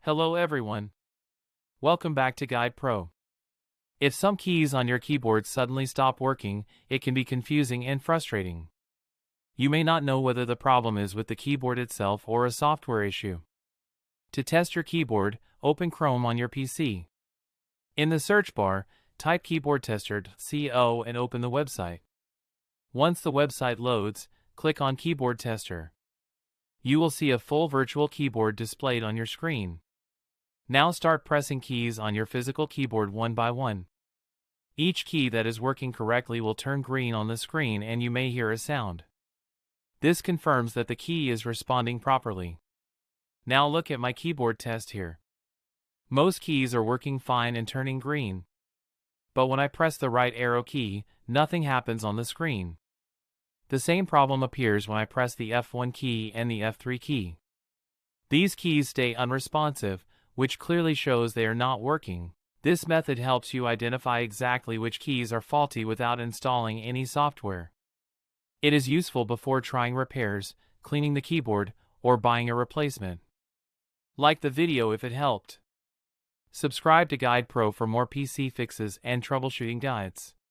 Hello everyone. Welcome back to Guide Pro. If some keys on your keyboard suddenly stop working, it can be confusing and frustrating. You may not know whether the problem is with the keyboard itself or a software issue. To test your keyboard, open Chrome on your PC. In the search bar, type keyboardtester.co and open the website. Once the website loads, click on Keyboard Tester. You will see a full virtual keyboard displayed on your screen. Now start pressing keys on your physical keyboard one by one. Each key that is working correctly will turn green on the screen and you may hear a sound. This confirms that the key is responding properly. Now look at my keyboard test here. Most keys are working fine and turning green. But when I press the right arrow key, nothing happens on the screen. The same problem appears when I press the F1 key and the F3 key. These keys stay unresponsive, which clearly shows they are not working. This method helps you identify exactly which keys are faulty without installing any software. It is useful before trying repairs, cleaning the keyboard, or buying a replacement. Like the video if it helped. Subscribe to Guide Pro for more PC fixes and troubleshooting guides.